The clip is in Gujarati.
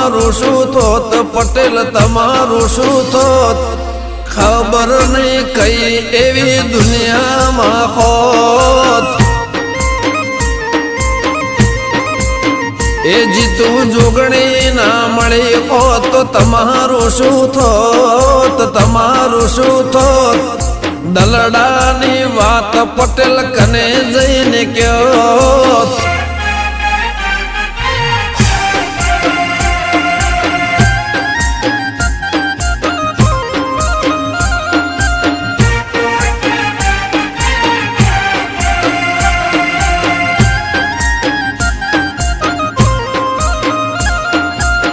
તમારું શું થોત પટેલ તમારું શું થોત ખબર નહીં કઈ એવી દુનિયામાં હોત એ જીતું જોગણી ના મળી હોત તો તમારું શું થોત તમારું શું થોત દલડાની વાત પટેલ કને જઈને ક્યો